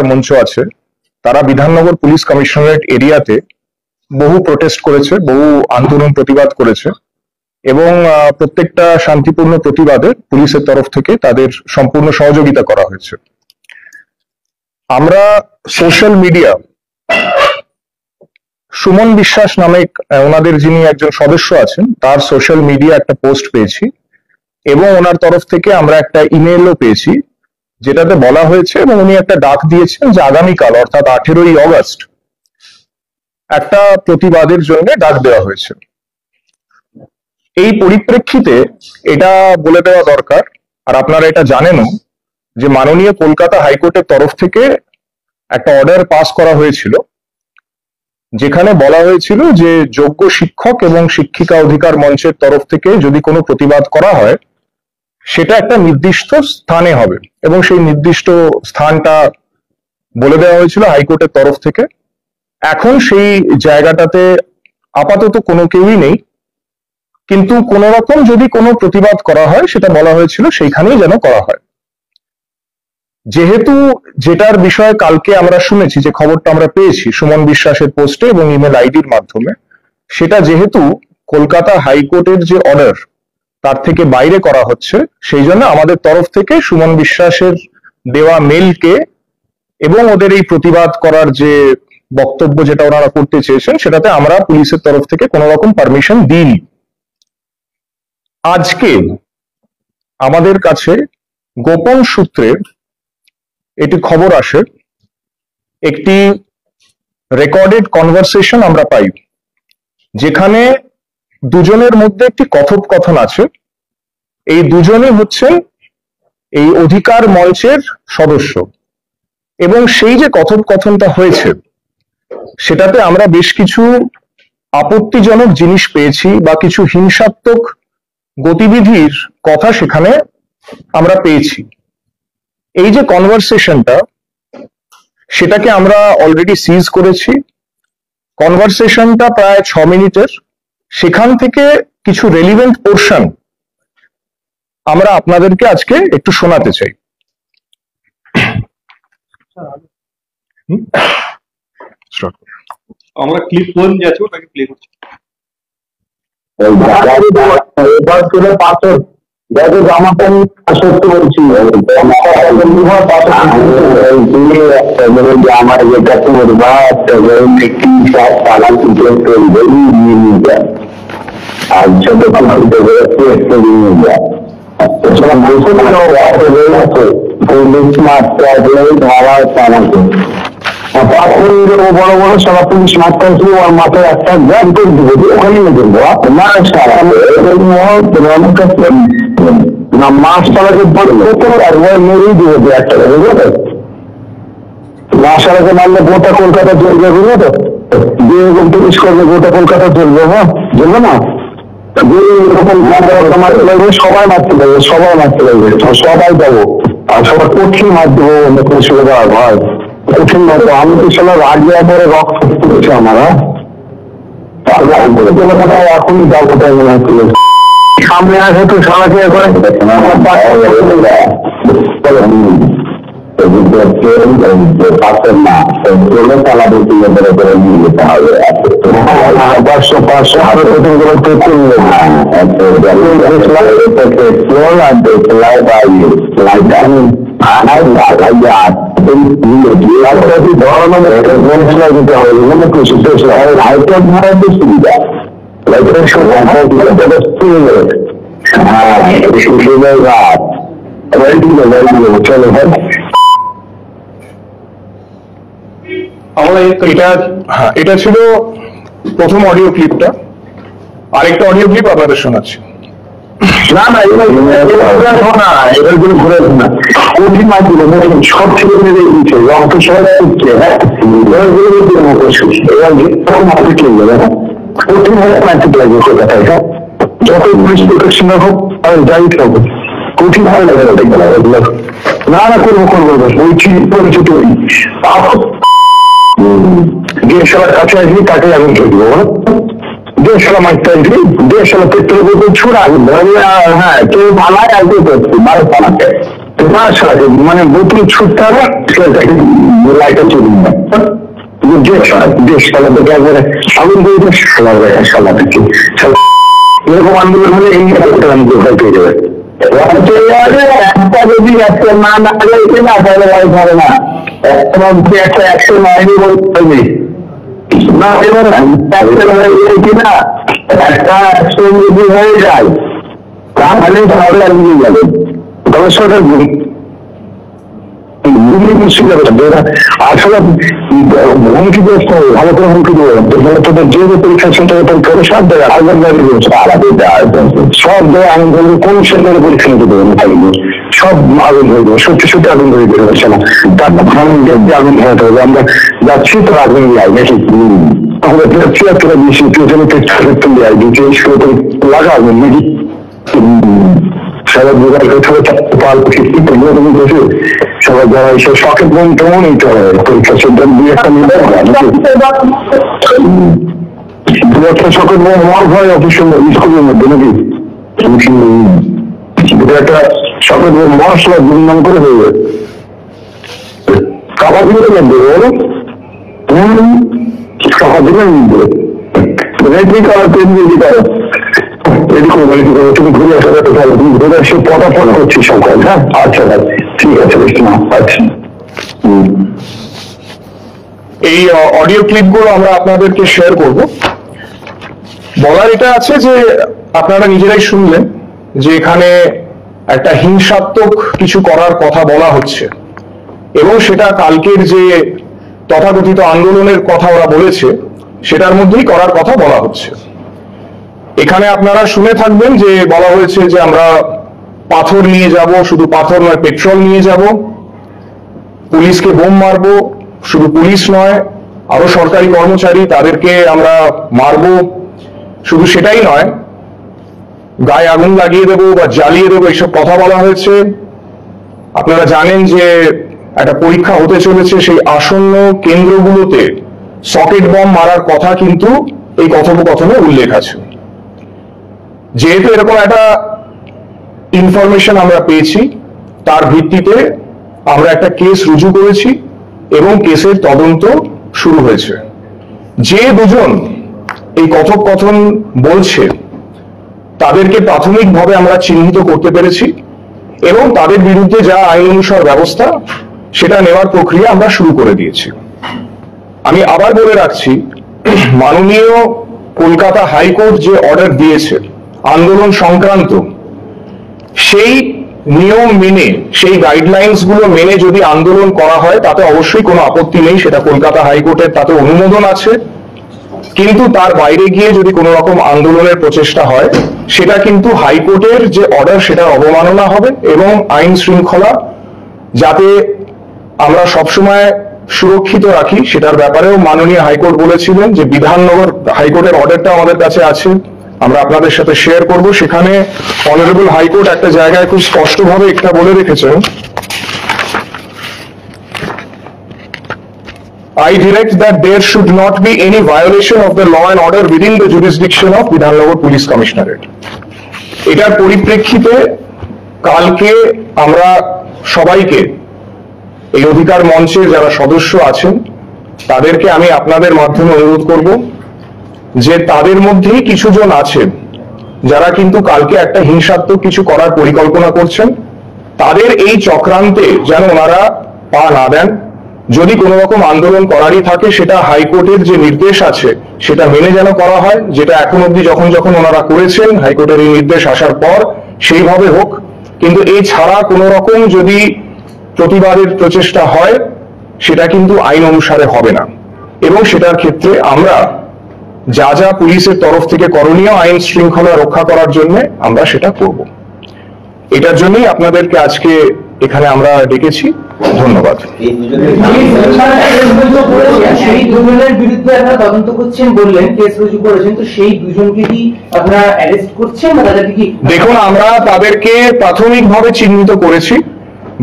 মঞ্চ আছে, তারা বিধাননগর পুলিশ কমিশনারেট এরিয়াতে বহু প্রোটেস্ট করেছে, বহু আন্দোলন প্রতিবাদ করেছে এবং প্রত্যেকটা শান্তিপূর্ণ প্রতিবাদে পুলিশের তরফ থেকে তাদের সম্পূর্ণ সহযোগিতা করা হয়েছে। আমরা সোশ্যাল মিডিয়া সুমন বিশ্বাস নামে ওনাদের যিনি একজন সদস্য আছেন তার সোশ্যাল মিডিয়া একটা পোস্ট পেয়েছি এবং ওনার তরফ থেকে আমরা একটা ইমেলও পেয়েছি যেটাতে বলা হয়েছে এবং উনি একটা ডাক দিয়েছেন যে আগামীকাল অর্থাৎ 18ই অগস্ট একটা প্রতিবাদের জন্য ডাক দেওয়া হয়েছে। এই পরিপ্রেক্ষিতে এটা বলে দেওয়া দরকার, আর আপনারা এটা জানেনও, যে মাননীয় কলকাতা হাইকোর্টের তরফ থেকে একটা অর্ডার পাস করা হয়েছিল যেখানে বলা হয়েছিল যে যোগ্য শিক্ষক এবং শিক্ষিকা অধিকার মঞ্চের তরফ থেকে যদি কোনো প্রতিবাদ করা হয় সেটা একটা নির্দিষ্ট স্থানে হবে এবং সেই নির্দিষ্ট স্থানটা বলে দেওয়া হয়েছিল হাইকোর্টের তরফ থেকে। এখন সেই জায়গাটাতে আপাতত কোনো কেউই নেই, কিন্তু কোন রকম যদি কোনো প্রতিবাদ করা হয় সেটা বলা হয়েছিল সেইখানেই যেন করা হয়। যেহেতু যেটার বিষয়ে কালকে আমরা শুনেছি, যে খবরটা আমরা পেয়েছি সুমন বিশ্বাসের পোস্টে এবং ইমেল আইডির মাধ্যমে, সেটা যেহেতু কলকাতা হাইকোর্টের যে অর্ডার তার থেকে বাইরে করা হচ্ছে, সেই জন্য আমাদের তরফ থেকে সুমন বিশ্বাসের দেওয়া মেলকে এবং ওদের এই প্রতিবাদ করার যে বক্তব্য যেটা ওনারা করতে চেয়েছেন সেটাতে আমরা পুলিশের তরফ থেকে কোনো রকম পারমিশন দিইনি। আজকে আমাদের কাছে গোপন সূত্রে এটি খবর আসে, একটি রেকর্ডেড কনভারসেশন আমরা পাই যেখানে দুজনের মধ্যে একটি কথোপকথন আছে। এই দুজনই হচ্ছেন এই অধিকার মঞ্চের সদস্য এবং সেই যে কথোপকথনটা হয়েছে সেটাতে আমরা বেশ কিছু আপত্তিজনক জিনিস পেয়েছি বা কিছু হিংসাত্মক গতিবিধির কথা সেখানে আমরা পেয়েছি। এই যে কনভারসেশনটা সেটাকে আমরা অলরেডি সিজ করেছি। কনভারসেশনটা প্রায় 6 মিনিটের, সেখান থেকে কিছু রেলিভেন্ট পোর্শন আমরা আপনাদেরকে আজকে একটু শোনাতে চাই। আমরা ক্লিপ কোন যাচ্ছে ওটাকে প্লে করছি। দেখো জামাটা আমি সত্য বলছি, আমার যেটা করবা আর ছোট বড় বড় সব পুলিশ মারতে আসলে ওর মাথায় একটা গ্যাপ করে দিব, ওখানে দেবো না মাছ তালাকে আর ওই মেরেই দিব একটা, মাছ তালাকে মারলে গোটা কলকাতা চলবে, বুঝলো তো? যেরকম পুলিশ করবে গোটা কলকাতা চলবে, হ্যাঁ চলবে না? সবাই মারতে পারবে, সবাই মারতে পারবে, সবাই যাবো আর সবাই কঠিন মার দেবো, কোনো সুবিধা হয় কঠিন মারবো। আমি তো সবাই রাগ দেওয়ার পরে রক্ত তুলেছে আমার, এখনই যাবো তাই মনে হচ্ছে। সামনে আসে তো সারাকে করে পাশের না চলে চালাবে তুলে ধরে করে নিয়ে যেতে হবে 500 আরো প্রথম করে সুবিধা চলো ভাই। এটা ছিল প্রথম অডিও ক্লিপটা, আরেকটা অডিও ক্লিপ আপনাদের শোনাচ্ছি। না না না এবার কোনো ঘুরে না, কঠিন মাছ দিল সব ছেলে মেয়ে দিচ্ছে রক্ত সবাই দিচ্ছে, হ্যাঁ এবার মাঠে খেলবে না কঠিন ভাবে মারতে লাগবে কলকাতায়, হ্যাঁ যত পুলিশ প্রোটেকশন হোক আর যাই থাকুক কঠিন ভাবে লাগে না না করবো ওই ঠিক করেছে তুই যে সালা কাছে আসবি তাকে আগুন খেয়ে দিব, দেড় সালা মারতে আসবি, দেড় সালা পেট্রোল বোতল ছুড়া হ্যাঁ কেউ পালায় আসবে করছি 12 পালাতে 12 সালাকে মানে বোতল ছুটতে হবে লাইটটা চলুন না দেশ সালাতে একবারে আগুন করে সালা থেকে এরকম আন্দোলন হলে এই আমি কোথায় পেয়ে যাবে একটা যদি একটা না না তাহলে বাড়ি পাবে না একটা অ্যাকশন হয়নি বলতে না এবার কিনা একটা অ্যাকশন যদি হয়ে যায় তাহলে তাহলে আর নিয়ে যাবে তবে সরকার আসলে হুমকি দিয়েছে ভালো করে হুমকি দেবে তোদের যে পরীক্ষা সেন্টারে তোর সব দেয় সব দেয় আগুন ধরবে কোন সেন্টারে পরীক্ষা নিতে দেবে সব আগুন হয়ে যাবে সত্যি সত্যি আগুন ধরে দেবে না তারপর আগুন ধরাতে হবে আমরা যাচ্ছি তো আগুন যাই নাকি আমরা চুয়াত্তর বেশি লাগাবেন নাকি সবাই সবাই যারা এইসব শখের মন কেমন নিতে হবে পরীক্ষা সেন্টার দিয়ে একটা দু একটা শখের মন মর হয় অফিসের স্কুলের মধ্যে নাকি একটা শখের মন মশলা দুর্নাম করে দেবে খাবার দিলে দেবে খাবার দিলে দেবে রেডি করা পেন রেডি করো তুমি ঘুরে আসা যেতে পারো তুমি ঘুরে এসে পটাপট করছি সকাল হ্যাঁ আচ্ছা ঠিক আছে আচ্ছা এই অডিও ক্লিপগুলো আমরা আপনাদেরকে শেয়ার করব। বলার এটা আছে যে আপনারা নিজেরাই শুনলেন যে এখানে একটা হিংসাত্মক কিছু করার কথা বলা হচ্ছে এবং সেটা কালকের যে তথাকথিত আন্দোলনের কথা ওরা বলেছে সেটার মধ্যেই করার কথা বলা হচ্ছে। এখানে আপনারা শুনে থাকবেন যে বলা হয়েছে যে আমরা পাথর নিয়ে যাব, শুধু পাথর নয় পেট্রোল নিয়ে যাব, পুলিশকে বোম মারবো, শুধু পুলিশ নয় আরো সরকারি কর্মচারী তাদেরকে আমরা মারবো, শুধু সেটাই নয় গায়ে আগুন লাগিয়ে দেবো বা জ্বালিয়ে দেবো এইসব কথা বলা হয়েছে। আপনারা জানেন যে একটা পরীক্ষা হতে চলেছে, সেই আসন্ন কেন্দ্রগুলোতে সকেট বম মারার কথা কিন্তু এই কথোপকথনে উল্লেখ আছে। যেহেতু এরকম একটা ইনফরমেশন আমরা পেয়েছি তার ভিত্তিতে আমরা একটা কেস রুজু করেছি এবং কেসের তদন্ত শুরু হয়েছে। যে দুজন এই কথোপকথন বলছে তাদেরকে প্রাথমিকভাবে আমরা চিহ্নিত করতে পেরেছি এবং তাদের বিরুদ্ধে যা আইন অনুসার ব্যবস্থা সেটা নেওয়ার প্রক্রিয়া আমরা শুরু করে দিয়েছি। আমি আবার বলে রাখছি, মাননীয় কলকাতা হাইকোর্ট যে অর্ডার দিয়েছে আন্দোলন সংক্রান্ত, সেই নিয়ম মেনে সেই গাইডলাইন্স গুলো মেনে যদি আন্দোলন করা হয় তাতে অবশ্যই কোনো আপত্তি নেই, সেটা কলকাতা হাইকোর্টের তাতে অনুমোদন আছে। কিন্তু তার বাইরে গিয়ে যদি কোনো রকম আন্দোলনের প্রচেষ্টা হয় সেটা কিন্তু হাইকোর্টের যে অর্ডার সেটা অবমাননা হবে এবং আইন শৃঙ্খলা যাতে আমরা সবসময় সুরক্ষিত রাখি সেটার ব্যাপারেও মাননীয় হাইকোর্ট বলেছিলেন যে বিধাননগর হাইকোর্টের অর্ডারটা আমাদের কাছে আছে, আমরা আপনাদের সাথে শেয়ার করব। সেখানে অনারেবল হাইকোর্ট একটা জায়গায় খুব স্পষ্টভাবে একটা বলে রেখেছেন, I direct that there should not be any violation of the law and order within the jurisdiction of Bidhannagar Police Commissionerate. এটার পরিপ্রেক্ষিতে কালকে আমরা সবাইকে এই অধিকার মঞ্চের যারা সদস্য আছেন তাদেরকে আমি আপনাদের মাধ্যমে অনুরোধ করব যে তাদের মধ্যেই কিছু জন আছেন যারা কিন্তু কালকে একটা হিংসাত্মক কিছু করার পরিকল্পনা করছেন, তাদের এই চক্রান্তে যেন ওনারা পা না দেন। যদি কোনো রকম আন্দোলন করারই থাকে সেটা হাইকোর্টের যে নির্দেশ আছে সেটা মেনে যেন করা হয়, যেটা এখন অবধি যখন ওনারা করেছেন হাইকোর্টের এই নির্দেশ আসার পর সেইভাবে হোক। কিন্তু এই ছাড়া কোনো রকম যদি প্রতিবাদের প্রচেষ্টা হয় সেটা কিন্তু আইন অনুসারে হবে না এবং সেটার ক্ষেত্রে আমরা যা যা পুলিশের তরফ থেকে করণীয় আইন শৃঙ্খলা রক্ষা করার জন্য আমরা সেটা করব। এটার জন্যই আপনাদেরকে আজকে এখানে আমরা ডেকেছি। ধন্যবাদ। সেই দুজনের বিরুদ্ধে আপনারা তদন্ত করছেন বললেন, কেস রুজু করেছেন, তো সেই দুজনকে কি আপনারা অ্যারেস্ট করছেন না তাদেরকে কি? দেখুন, আমরা তাদেরকে প্রাথমিকভাবে চিহ্নিত করেছি,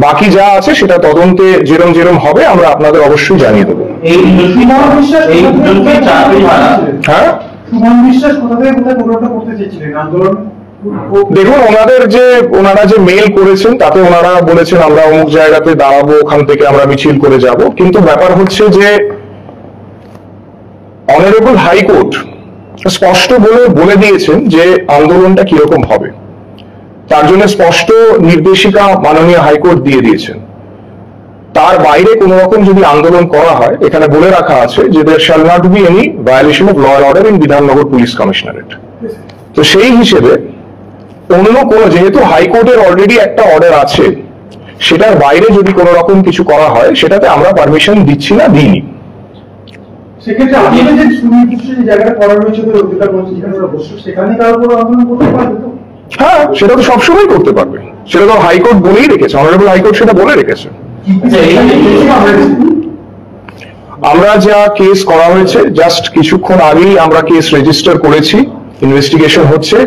বাকি যা আছে সেটা তদন্তে যেরম হবে আমরা আপনাদের অবশ্যই জানিয়ে দেবো। হ্যাঁ, শুভম বিশ্বাস কোথা থেকে কোথায় প্রোগ্রামটা করতে চেয়েছিলেন আন্দোলন? দেখুন, ওনারা যে মেল করেছেন তাতে ওনারা বলেছেন আমরা অমুক জায়গাতে দাঁড়াবো, ওখান থেকে আমরা মিছিল করে যাব, কিন্তু ব্যাপার হচ্ছে যে অনারেবল হাইকোর্ট স্পষ্ট বলে দিয়েছেন যে আন্দোলনটা কিরকম হবে, তার জন্য স্পষ্ট নির্দেশিকা মাননীয় হাইকোর্ট দিয়ে দিয়েছেন। তার বাইরে কোন রকম যদি আন্দোলন করা হয়, এখানে বলে রাখা আছে যে there shall not be any violation of law and order in Bidhannagar police commissionerate. তো সেই হিসেবে অন্য কোনো, যেহেতু হাইকোর্টের অলরেডি একটা অর্ডার আছে, সেটার বাইরে যদি কোনো রকম কিছু করা হয় সেটাতে আমরা পারমিশন দিচ্ছি না, দিইনি। সেক্ষেত্রে আপনাদের যে সুনির্দিষ্ট যে জায়গাটা করা রয়েছে বলে অধিকার বলছে, যেখানে ওরা বসছে সেখানে তার উপর আন্দোলন করতে পারবে তো? হ্যাঁ, সেটা তো সবসময় করতে পারবে, সেটা তো হাইকোর্ট বলেই রেখেছে, অনারেবল হাইকোর্ট সেটা বলে রেখেছে। আমরা যা কেস করা হয়েছে, জাস্ট কিছুক্ষণ আগেই আমরা কেস রেজিস্টার করেছি, ইনভেস্টিগেশন হচ্ছে।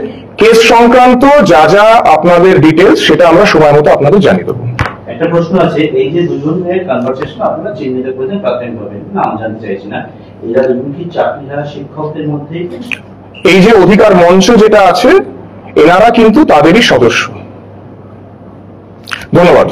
কেস সংক্রান্ত যা যা আপনাদের ডিটেলস সেটা আমরা সময় মতো আপনাদের জানিয়ে দেবো। একটা প্রশ্ন আছে, এই যে দুজনের কনভারসেশন আপনারা চিহ্নিত করেছেন প্রাথমিকভাবে, নাম জানতে চাইছি না, এরা দুজন কি চাকরিহারা শিক্ষকদের মধ্যে? এই যে অধিকার মঞ্চ যেটা আছে, এনারা কিন্তু তাদেরই সদস্য। ধন্যবাদ।